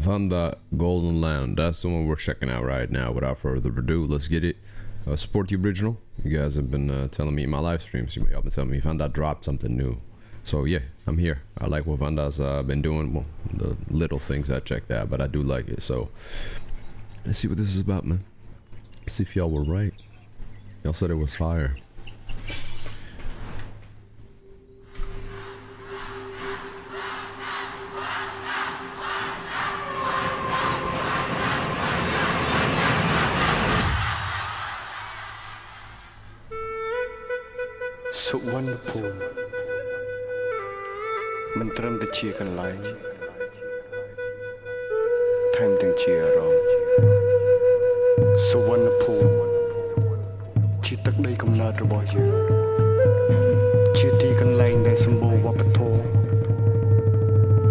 VANNDA Golden Land. That's the one we're checking out right now. Without further ado, let's get it. Support the original. You guys have been telling me in my live streams, y'all been telling me VANNDA dropped something new. So yeah, I'm here. I like what VANNDA's been doing. Well, the little things I checked out, but I do like it. So let's see what this is about, man. Let's see if y'all were right. Y'all said it was fire. Wonderful. មិនត្រឹមតែជាកន្លែងថែមទាំងជាអារម្មណ៍សុវណ្ណភូមិជាទឹកដីកំណើតរបស់យើងជាទីកន្លែងដែលសម្បូរវប្បធម៌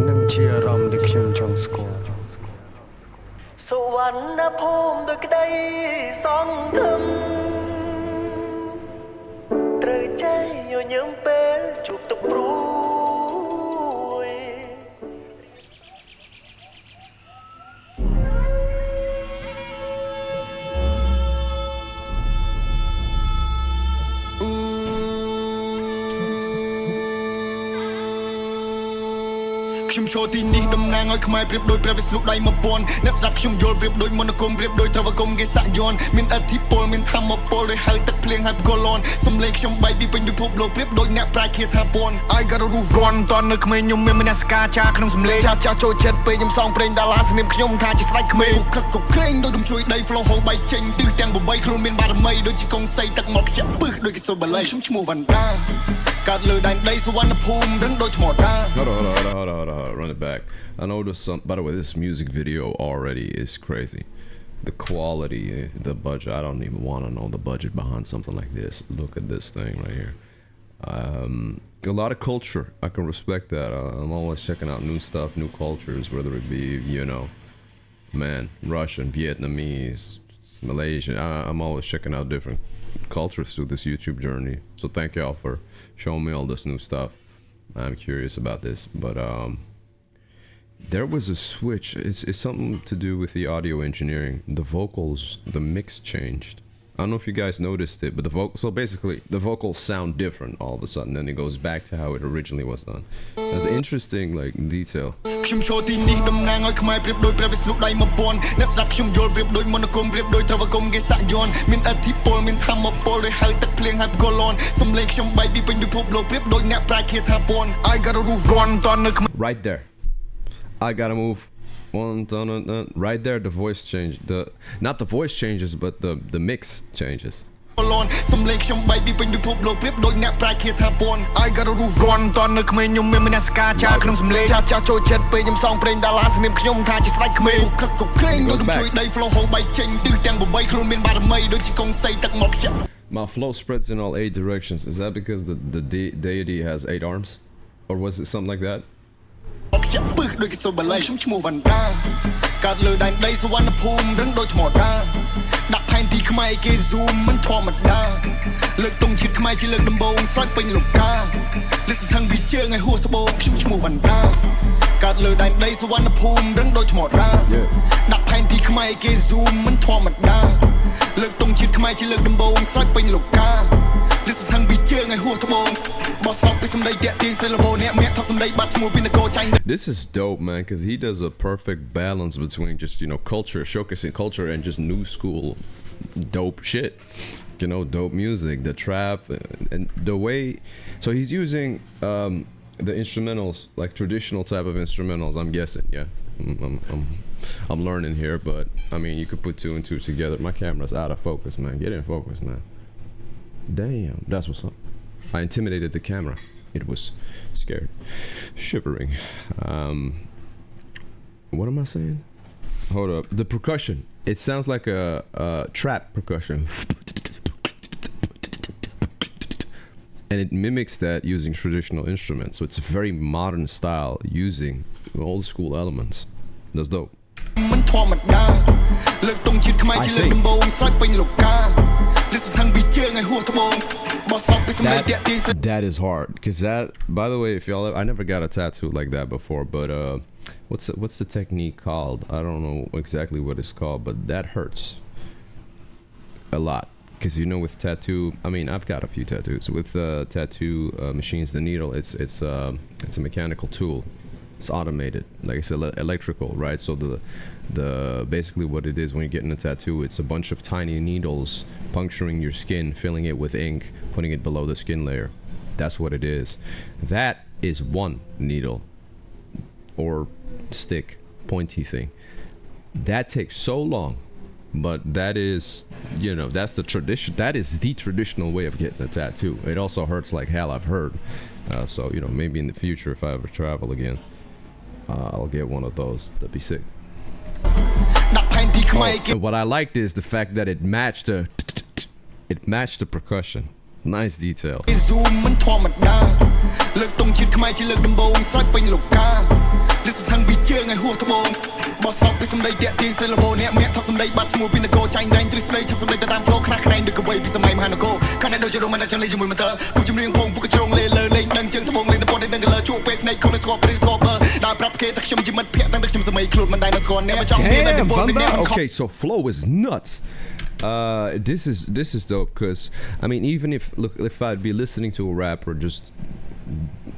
និងជាអារម្មណ៍ដែលខ្ញុំចង់ស្គាល់សុវណ្ណភូមិដោយក្តីសង្ឃឹមត្រូវចេះញញឹមពេលជួបទុកព្រួយខ្ញុំចូលទីនេះតំណាងឲ្យខ្មែរប្រៀបដូចព្រះវិស្ណុដៃ1000អ្នកស្ដាប់ខ្ញុំយល់ប្រៀបដូចមន្តអាគមប្រៀបដូចត្រវកុំគេសាក់យ័ន្តមានអធិពលមានធម្មពលដោយហៅទឹកភ្លៀងហើយផ្គរលន់សំឡេងខ្ញុំបែកពីពេញពិភពលោកប្រៀបដូចអ្នកប្រាជ្ញឃាថាពន់ I got a roof run តនៅក្មេងខ្ញុំមានមនសិការចាក្នុងសំឡេងចាស់ចូលចិត្តពេលខ្ញុំសងព្រេងដាឡាសនាមខ្ញុំថាជាស្ដេចក្មេងក្រឹកក៏ក្រែងដូចរំជួយដី flow ហូរបែកចេញទិសទាំង8ខ្លួនមានបារមីដូចជាកុងសីទឹកមកខ្ជាក់ពឹសដូចគេសូលបាលីខ្ញុំឈ្មោះវណ្ណដាកើតលើដែនដីសុវណ្ណភូមិរឹងដូចថ្មដា Hold on, run it back. I know there's some, by the way, this music video already is crazy. The quality, the budget, I don't even want to know the budget behind something like this. Look at this thing right here. A lot of culture, I can respect that. I'm always checking out new stuff, new cultures, whether it be, you know, man, Russian, Vietnamese, Malaysian. I'm always checking out different cultures through this YouTube journey. So thank y'all for showing me all this new stuff. I'm curious about this, but there was a switch. It's something to do with the audio engineering. The vocals, the mix changed. I don't know if you guys noticed it, but so basically the vocals sound different all of a sudden, and it goes back to how it originally was done. That's an interesting like detail. ខ្ញុំចូលទីនេះតំណាងឲ្យខ្មែរប្រៀបដូចព្រះវិស្ណុដៃ1000អ្នកស្ដាប់ខ្ញុំយល់ប្រៀបដូចមន្តអាគមប្រៀបដូចត្រវកុំគេសាក់យ័ន្តមានអធិពលមានធម្មពលដោយហៅទឹកភ្លៀងហើយផ្គរលន់សំឡេងខ្ញុំបែកពីពេញពិភពលោកប្រៀបដូចអ្នកប្រាជ្ញឃាថាពន់ I got a roof run តនៅ Right there. I gotta move one right there. The voice changed. Not the voice changes, but the mix changes. សំឡេងខ្ញុំបែកពីពេញពិភពលោកប្រៀបដូចអ្នកប្រាជ្ញឃាថាពន់ I got a roof run តនៅក្មេងខ្ញុំមានមនសិការចាស់ក្នុងសំឡេងចាស់ចូលចិត្តពេលខ្ញុំសងព្រេងដាឡាសនាមខ្ញុំថាជាស្ដេចក្មេងក្រឹកក៏ក្រែងដូចរំជួយដី flow ហូរបែកចេញទិសទាំង8ខ្លួនមានបារមីដូចជាកុងសីទឹកមកខ្ជាក់ My flow spreads in all 8 directions. Is that because the deity has 8 arms, or was it something like that? ខ្ជាក់ពឹសដូចគេសូលបាលីខ្ញុំឈ្មោះវណ្ណដាកើតលើដែនដីសុវណ្ណភូមិរឹងដូចថ្មដាដាក់ផែនទីខ្មែរគេ zoom មិនធម្មតាលើកទង់ជាតិខ្មែរជាលើកដំបូងស្រោចពេញលោកកាលិសថឹងពីជើងឲ្យហួសត្បូងខ្ញុំឈ្មោះវណ្ណដាកើតលើដែនដីសុវណ្ណភូមិរឹងដូចថ្មដាដាក់ផែនទីខ្មែរគេ zoom មិនធម្មតាលើកទង់ជាតិខ្មែរជាលើកដំបូងស្រោចពេញលោកកាលិសថឹងពីជើងឲ្យហួសត្បូង This is dope, man, because he does a perfect balance between just, you know, culture, showcasing culture, and just new school dope shit, you know, dope music, the trap, and the way. So he's using the instrumentals, like traditional type of instrumentals, I'm guessing. Yeah, I'm learning here, but I mean, you could put 2 and 2 together. My camera's out of focus, man. Get in focus, man. Damn, that's what's up. I intimidated the camera. It was scared, shivering. What am I saying? Hold up. The percussion. It sounds like a trap percussion. And it mimics that using traditional instruments. So it's a very modern style using old school elements. That's dope. That is hard, because that, by the way, if y'all, I never got a tattoo like that before, but what's the technique called? I don't know exactly what it's called, but that hurts a lot. Because with tattoo, I mean, I've got a few tattoos. With tattoo machines, the needle, it's a mechanical tool. It's automated, like I said, electrical, right? So the basically what it is when you're getting a tattoo, it's a bunch of tiny needles puncturing your skin, filling it with ink, putting it below the skin layer. That's what it is. That is one needle or stick, pointy thing. That takes so long. But that is, that's the tradition. That is the traditional way of getting a tattoo. It also hurts like hell, I've heard. So, maybe in the future, if I ever travel again, I'll get one of those. That'd be sick. And what I liked is the fact that it matched the percussion. Nice detail. Okay, so flow is nuts. This is dope because I mean, even if I'd be listening to a rapper just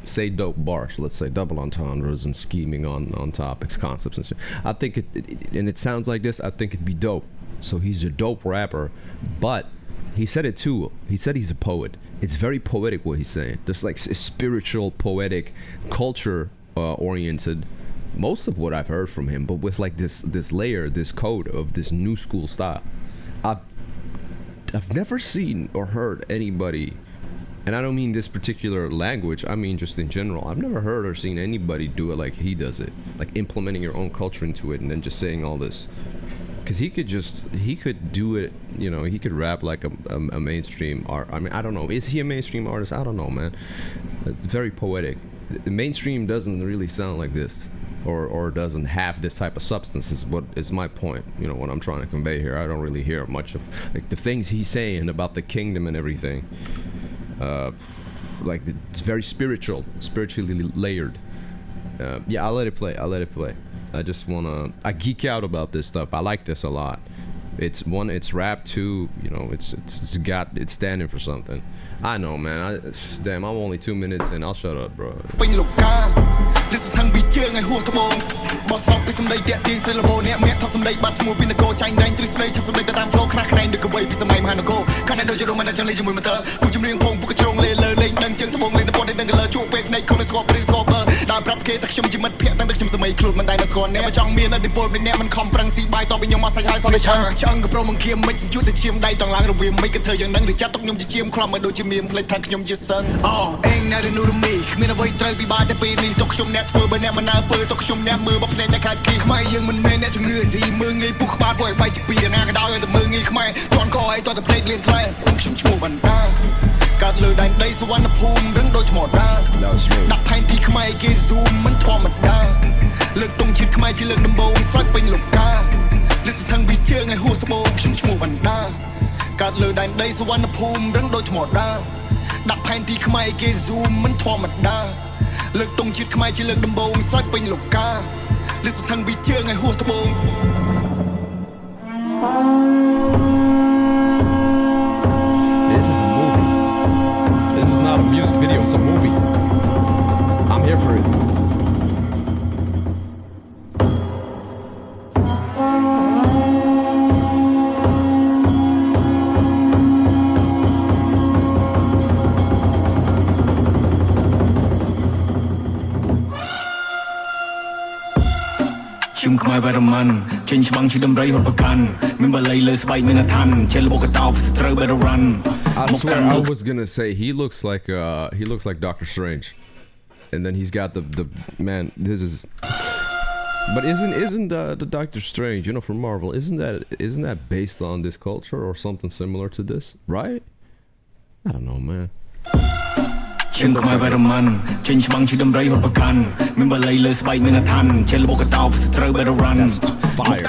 say dope bars, let's say double entendres and scheming on topics, concepts and shit, I think it sounds like this, I think it'd be dope. So he's a dope rapper, but he said it too. He said he's a poet. It's very poetic what he's saying. Just like spiritual, poetic, culture oriented. Most of what I've heard from him, but with like this layer, this code of this new school style. I've never seen or heard anybody, and I don't mean this particular language, I mean just in general, I've never heard or seen anybody do it like he does it, like implementing your own culture into it and then just saying all this. Because he could do it, he could rap like a mainstream art. I mean, I don't know, is he a mainstream artist? I don't know, man. It's very poetic. The mainstream doesn't really sound like this. Or doesn't have this type of substance is what is my point, what I'm trying to convey here. I don't really hear much of like the things he's saying about the kingdom and everything. Like it's very spiritually layered. Yeah, I'll let it play. I geek out about this stuff. I like this a lot. It's rap. Two, it's standing for something. I know, man. Damn, I'm only 2 minutes in. I'll shut up, bro. This is a movie. This is not a music video, it's a movie. I'm here for it. I swear I was gonna say he looks like Doctor Strange, and then he's got the man. This is, but isn't the Doctor Strange, from Marvel? Isn't that based on this culture or something similar to this? Right? I don't know, man. Fire.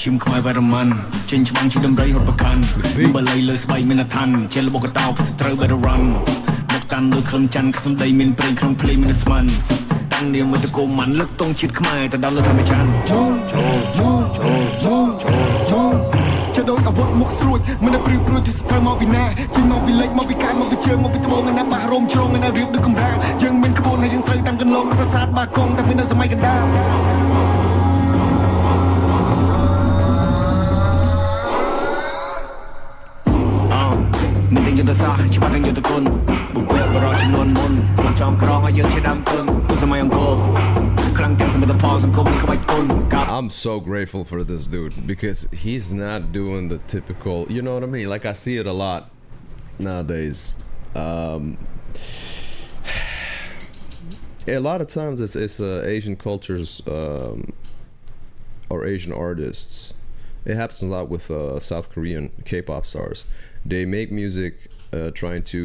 ชิมขมายไวรมันชินชวังชิดำไรหดประคันมันบะเลยเลยสบายมินาทันเชลบกตาวพิสเตอร์ไวรรันบกตันโดยคลมจันขสมได้มินเปรย์คลมเพลย์มินาสมันตั้งเดียวมันตะโกนมันเลิกต้องชิดขมายแต่ดาวเลิกทำให้ฉันจะโดนอาวุธมุกสรุยมันได้ปริวปรุยที่สตาร์มาวินาจึงมาวิเล็กมาวิกายมาวิเชิงมาวิตะโบงันนะบาโรมชงงันนะเรียบด้วยกำลังยังเป็นขบวนให้ยังไตรตั้งกันลงประสาทบากงแต่ไม่น่าสมัยกันได้มันเต็งยุทธศาสตร์ชิบะเต็งยุทธคุณบุกเบิกบรอชิมนวนมุนบุกจอมกรองให้ยังชิดำคุณผู้สมัยองโกครั้งเตียงสมัยตะพอสังคมนี่ขบายกุน I'm so grateful for this dude because he's not doing the typical, you know what I mean? Like I see it a lot nowadays. A lot of times it's Asian cultures or Asian artists. It happens a lot with South Korean K-pop stars. They make music trying to,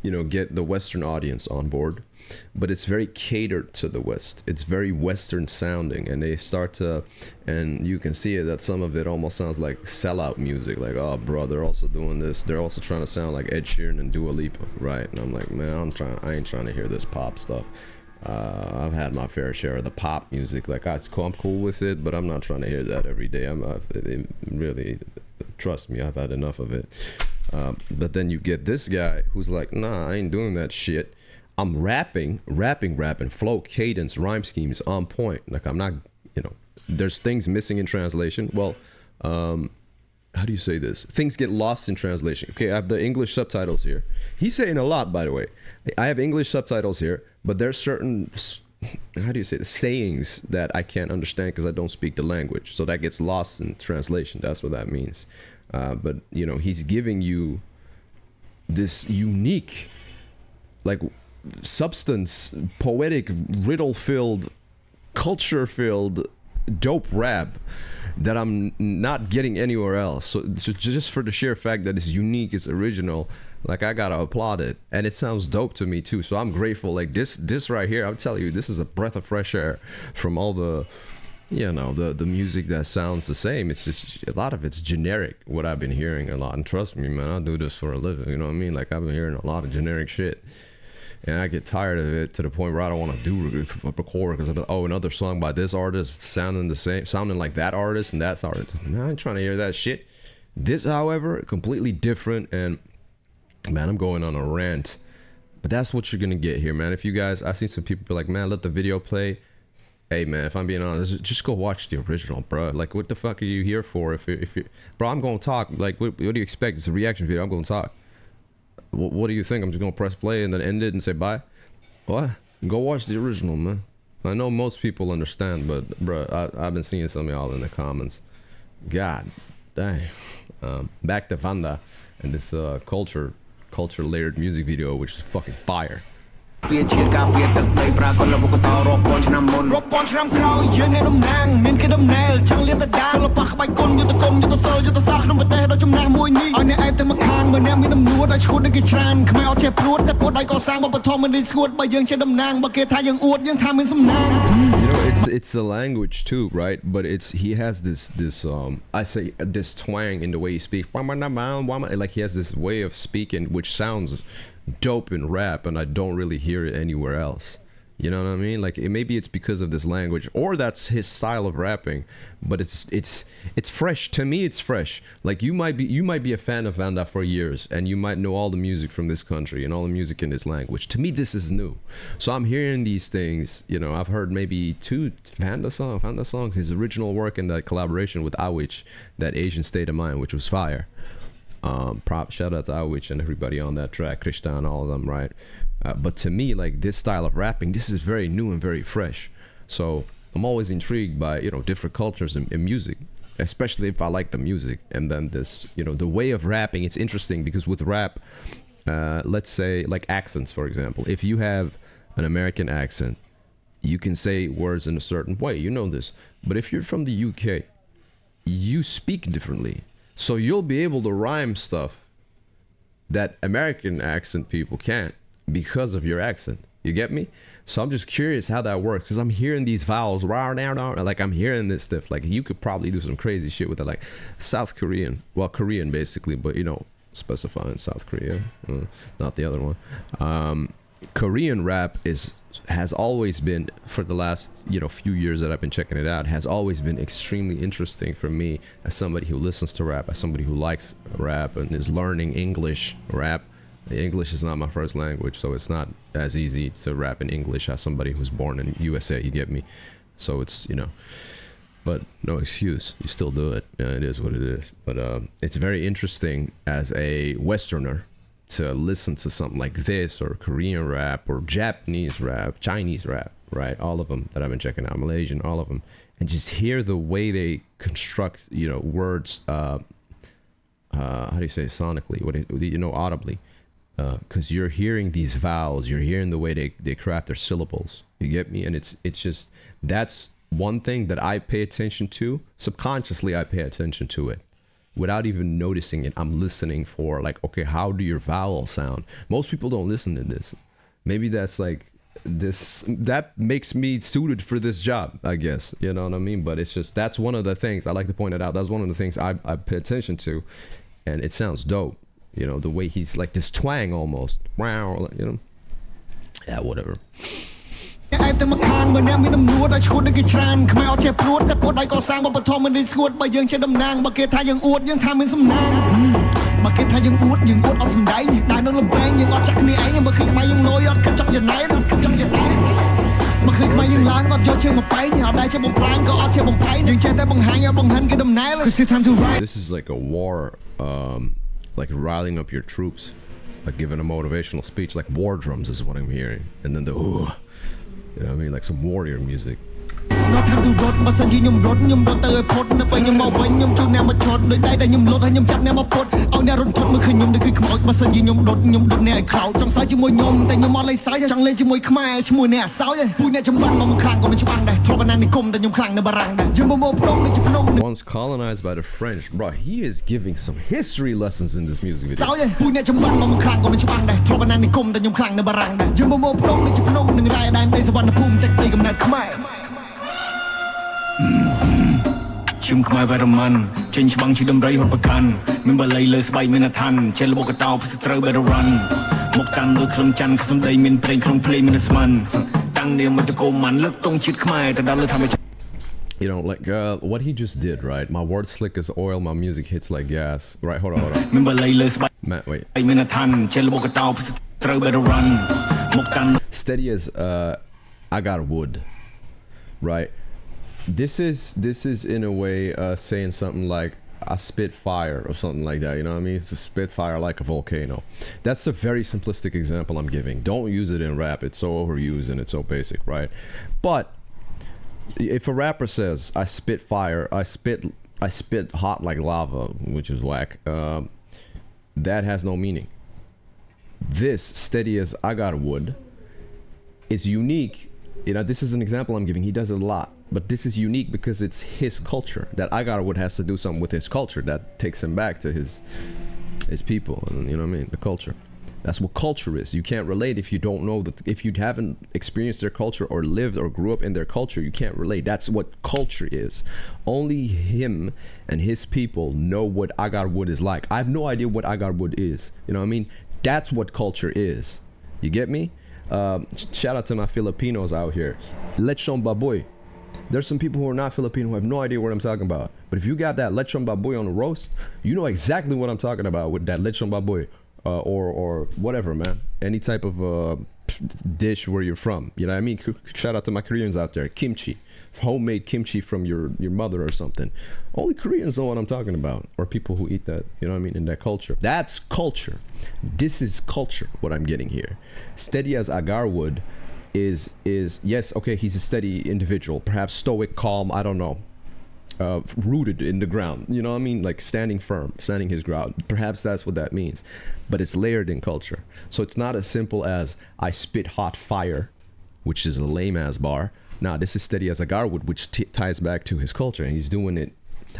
you know, get the Western audience on board, but it's very catered to the West. It's very Western sounding, and they start to, and you can see it that some of it almost sounds like sellout music. Like, oh, bro, they're also doing this. They're also trying to sound like Ed Sheeran and Dua Lipa, right? And I'm like, man, I ain't trying to hear this pop stuff. I've had my fair share of the pop music. Like, I'm cool with it, but I'm not trying to hear that every day. Really, trust me, I've had enough of it. But then you get this guy who's like, nah, I ain't doing that shit. I'm rapping, flow, cadence, rhyme schemes on point. Like, I'm not, you know, there's things missing in translation. Well, how do you say this? Things get lost in translation. Okay, I have the English subtitles here. He's saying a lot, by the way. I have English subtitles here, but there's certain, how do you say this, sayings that I can't understand because I don't speak the language. So that gets lost in translation. That's what that means. But, you know, he's giving you this unique, like, substance, poetic, riddle-filled, culture-filled, dope rap that I'm not getting anywhere else. So just for the sheer fact that it's unique, it's original, like, I gotta applaud it. And it sounds dope to me too. So I'm grateful. Like, this right here, I'm telling you, this is a breath of fresh air from all the, you know, the music that sounds the same. It's just, a lot of it's generic, what I've been hearing a lot. And trust me, man, I do this for a living, you know what I mean? Like, I've been hearing a lot of generic shit. And I get tired of it to the point where I don't want to record because I'm like, oh, another song by this artist sounding the same, sounding like that artist and that artist. Man, I ain't trying to hear that shit. This, however, completely different. And man, I'm going on a rant. But that's what you're going to get here, man. If you guys, I see some people be like, man, let the video play. Hey, man, if I'm being honest, just go watch the original, bro. Like, what the fuck are you here for? If you, bro, I'm going to talk. Like, what do you expect? It's a reaction video. I'm going to talk. What do you think? I'm just gonna press play and then end it and say bye? What? Go watch the original, man. I know most people understand, but bro, I've been seeing some of y'all in the comments. God dang. Back to VANNDA and this culture layered music video, which is fucking fire. ពីជាតិការពារទឹកដីប្រាកដលបុកតោរាប់ពាន់ឆ្នាំមុនរាប់ពាន់ឆ្នាំក្រោយយើងឯតំណាងមានគេដំណែលចង់លៀតដាសិល្បៈក្បាច់គុណយុទ្ធគុំយុទ្ធសិលយុទ្ធសាស្ត្រក្នុងប្រទេសដ៏ចំណាស់មួយនេះឲ្យអ្នកឯងទៅមកខាងបើអ្នកមានដំណួរឲ្យឈួតដូចគេច្រើនខ្មែរអត់ចេះព្រួតតែពួតដៃកសាងបបធម៌មិនរីស្ងួតបើយើងជាតំណាងបើគេថាយើងអួតយើងថាមានសំណាង You know, it's the language too, right? But he has this I say this twang in the way he speaks. Like, he has this way of speaking which sounds dope in rap, and I don't really hear it anywhere else. You know what I mean? Like, maybe it's because of this language, or that's his style of rapping. But it's fresh to me. It's fresh. Like, you might be a fan of VANNDA for years, and you might know all the music from this country and all the music in this language. To me, this is new. So I'm hearing these things. You know, I've heard maybe 2 VANNDA songs, his original work and that collaboration with Awich, that Asian State of Mind, which was fire. Shout out to Awich and everybody on that track, Krishna and all of them, right? But to me, like, this style of rapping, this is very new and very fresh. So I'm always intrigued by, you know, different cultures in music, especially if I like the music. And then this, you know, the way of rapping, it's interesting because with rap, let's say like accents, for example, if you have an American accent, you can say words in a certain way, you know this. But if you're from the UK, you speak differently. So you'll be able to rhyme stuff that American accent people can't because of your accent. You get me? So I'm just curious how that works because I'm hearing these vowels, like I'm hearing this stuff. Like you could probably do some crazy shit with it, like South Korean, well, Korean basically, but you know, specifying South Korea, not the other one. Korean rap has always been, for the last few years that I've been checking it out, has always been extremely interesting for me as somebody who listens to rap, as somebody who likes rap and is learning English rap. English is not my first language, so it's not as easy to rap in English as somebody who's born in USA, you get me? So it's, but no excuse, you still do it. Yeah, it is what it is. But it's very interesting as a Westerner to listen to something like this, or Korean rap, or Japanese rap, Chinese rap, right? All of them that I've been checking out, Malaysian, all of them, and just hear the way they construct, words. How do you say sonically? Audibly. Because you're hearing these vowels, you're hearing the way they craft their syllables. You get me? And it's just, that's one thing that I pay attention to. Subconsciously, I pay attention to it. Without even noticing it, I'm listening for like, okay, how do your vowels sound? Most people don't listen to this. Maybe that's like this, that makes me suited for this job, I guess. You know what I mean? But it's just, that's one of the things, I like to point it out. That's one of the things I pay attention to. And it sounds dope. The way he's like this twang almost. Wow, Yeah, whatever. ឯតែមកខាងមើលអ្នកមានដំណួរឲ្យឈួតដូចគេច្រើនខ្មែរអត់ចេះព្រួតតែពួតឲ្យកសាងបបធម៌មិនស្ងួតបើយើងជាតំណាងបើគេថាយើងអួតយើងថាមានសំណាងបើគេថាយើងអួតយើងអួតអត់សំដែងដែរនៅលំបែងយើងអត់ចាក់គ្នាឯងបើឃើញខ្មែរយើងលយអត់គិតចង់យ៉ាងណែអត់គិតចង់យ៉ាងណែបើឃើញខ្មែរយើងឡើងអត់យកជើងមកបែងអត់ដែរជាបំផ្លាញក៏អត់ជាបំផែងយើងចេះតែបង្ហាញឲ្យបង្ហាញគេដំណែល This is like a war, like riling up your troops, like giving a motivational speech, like war drums is what I'm hearing, and then the like some warrior music. ស្នត់ថាទូរត់បើសិនជាខ្ញុំរត់ទៅឲ្យផុតនៅពេលខ្ញុំមកវិញខ្ញុំជួយអ្នកមកឈត់ដោយដៃដែលខ្ញុំលត់ហើយខ្ញុំចាប់អ្នកមកពុតឲ្យអ្នករត់មើលឃើញខ្ញុំដូចគឺខ្មោចបើសិនជាខ្ញុំដុតអ្នកឲ្យក្រោកចង់សើចជាមួយខ្ញុំតែខ្ញុំអត់លេងសើចចង់លេងជាមួយខ្មែរឈ្មោះអ្នកសោយពូអ្នកចំបាំងមកខ្លាំងក៏មិនច្បាំងដែរធ្លាប់បាននិគមតែខ្ញុំខ្លាំងនៅបារាំងដែរយើងមកភ្នំដូចជាភ្នំ Once colonized by the French, bro, he is giving some history lessons in this music video. សោយពូអ្នកចំបាំងមកខ្លាំងក៏មិនច្បាំងដែរធ្លាប់បាននិគមតែខ្ញុំខ្លាំងនៅបារាំងដែរយើងមកភ្នំដូចជាភ្នំនឹងរ៉ែដែនដីសវណ្ណភូមិទឹកដីកំណើតខ្មែរ ជុំខ្មែរវរម័នចេញច្បាំងជាដំរីហត់ប្រកាន់មានបល័យលើស្បែកមានអឋានចេះលបកតោផ្សត្រូវ better run មកតាំងលើក្រុមច័ន្ទសំដីមានប្រេងក្នុងភ្លេងមានស្មានតាំងនាមមកតកូម៉ាន់លើកតុងជាតិខ្មែរទៅដល់លើធម្មជាតិ like what he just did, right? My words slick as oil, my music hits like gas. Right, hold on. មានបល័យលើស្បែក Matt, wait. មានអឋានចេះលបកតោផ្សត្រូវ better run មកតាំង Steady as I got wood, right? This is in a way saying something like I spit fire or something like that, you know what I mean? To spit fire like a volcano. That's a very simplistic example I'm giving. Don't use it in rap. It's so overused and it's so basic, right? But if a rapper says I spit fire, I spit hot like lava, which is whack, that has no meaning. This, steady as I got wood, is unique. This is an example I'm giving. He does it a lot. But this is unique because it's his culture. That Agarwood has to do something with his culture that takes him back to his people, and you know what I mean, the culture. That's what culture is. You can't relate if you don't know that. If you haven't experienced their culture or lived or grew up in their culture, you can't relate. That's what culture is. Only him and his people know what Agarwood is like. I have no idea what Agarwood is. You know what I mean? That's what culture is. You get me? Shout out to my Filipinos out here. Lechon baboy. There's some people who are not Filipino who have no idea what I'm talking about. But if you got that lechon baboy on the roast, you know exactly what I'm talking about with that lechon baboy, or whatever, man. Any type of dish where you're from. You know what I mean? Shout out to my Koreans out there. Kimchi. Homemade kimchi from your mother or something. Only Koreans know what I'm talking about. Or people who eat that, you know what I mean, in that culture. That's culture. This is culture, what I'm getting here. Steady as Agarwood is yes, okay, he's a steady individual, perhaps stoic, calm, I don't know, rooted in the ground, you know what I mean, like standing firm, standing his ground. Perhaps that's what that means, but it's layered in culture. So it's not as simple as I spit hot fire, which is a lame ass bar. Nah, this is steady as Agarwood, which ties back to his culture, and he's doing it.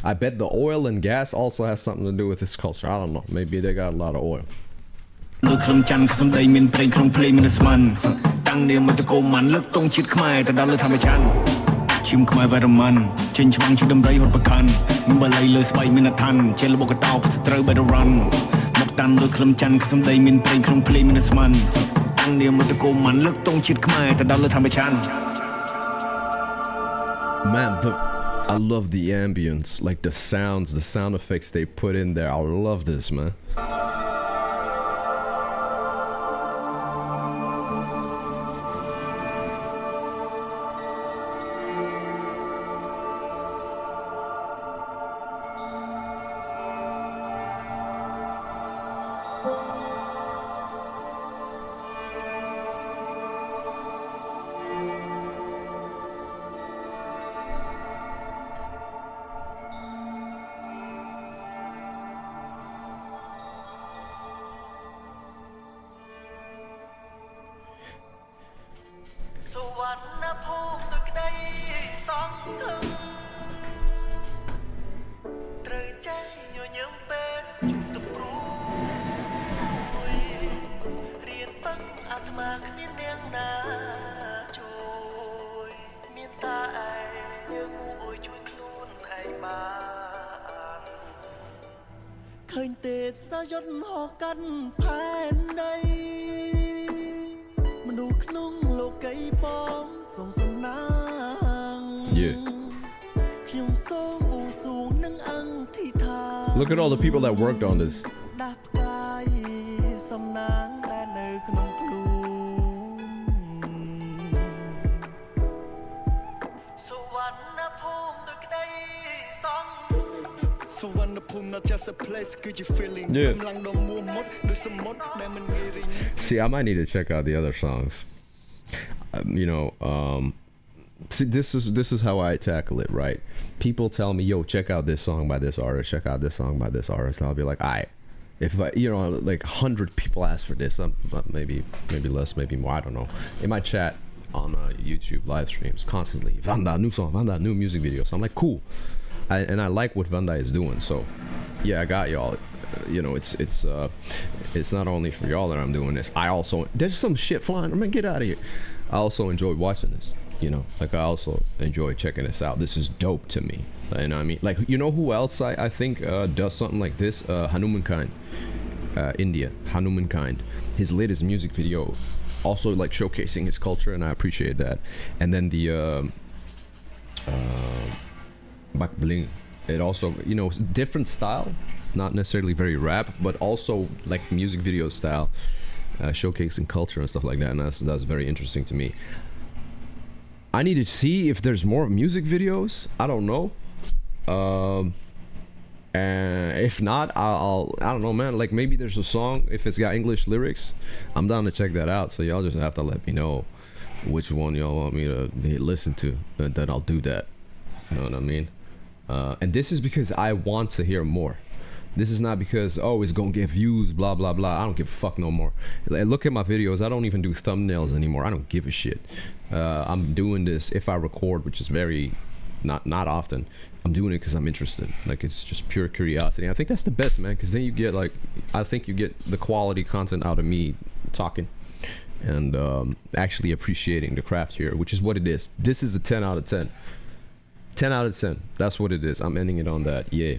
I bet the oil and gas also has something to do with his culture. I don't know, maybe they got a lot of oil. នៅក្នុងច័ន្ទសំដីមានប្រេងក្នុងភ្លេងមានស្មានតាំង តាំងនាមមកតកុំមិនលើកតង់ជាតិខ្មែរទៅដល់លើធម្មជាតិឈឹមខ្មែរវ៉ារមិនចេញច្បាំងជាដំរីហត់ប្រខាន់មិនបល័យលើស្បៃមានអឋានជាលបកតោផ្សត្រូវ better run មកតាមលើក្លឹមច័ន្ទសំដីមានប្រេងក្នុងភ្លេងមានស្មានតាំងនាមមកតកុំមិនលើកតង់ជាតិខ្មែរទៅដល់លើធម្មជាតិ Man, I love the ambience, like the sounds, the sound effects they put in there. I love this, man. Look at all the people that worked on this. Yeah. See, I might need to check out the other songs. See, this is how I tackle it, right? People tell me, yo, check out this song by this artist, check out this song by this artist. And I'll be like, if I, like 100 people ask for this, maybe less, maybe more, I don't know. In my chat on YouTube live streams constantly, VANNDA, new song, VANNDA, new music video. So I'm like, cool. And I like what VANNDA is doing. So yeah, I got y'all. It's not only for y'all that I'm doing this. There's some shit flying. I'm gonna get out of here. I also enjoy watching this. Like I also enjoy checking this out. This is dope to me. You know what I mean? Like, who else I think does something like this? Hanumankind, India. Hanumankind. His latest music video, also like showcasing his culture, and I appreciate that. And then the Bakbling. It also, different style, not necessarily very rap, but also like music video style, showcasing culture and stuff like that. And that's very interesting to me. I need to see if there's more music videos. I don't know. And if not, I don't know, man. Like maybe there's a song, if it's got English lyrics, I'm down to check that out. So y'all just have to let me know which one y'all want me to listen to, and then I'll do that. You know what I mean? And this is because I want to hear more. This is not because, it's gonna get views, blah blah blah. I don't give a fuck no more. Look at my videos. I don't even do thumbnails anymore. I don't give a shit. I'm doing this if I record, which is very not often. I'm doing it because I'm interested. Like, it's just pure curiosity. I think that's the best, man, because then you get I think you get the quality content out of me talking and actually appreciating the craft here, which is what it is. This is a 10 out of 10. 10 out of 10. That's what it is. I'm ending it on that. Yeah.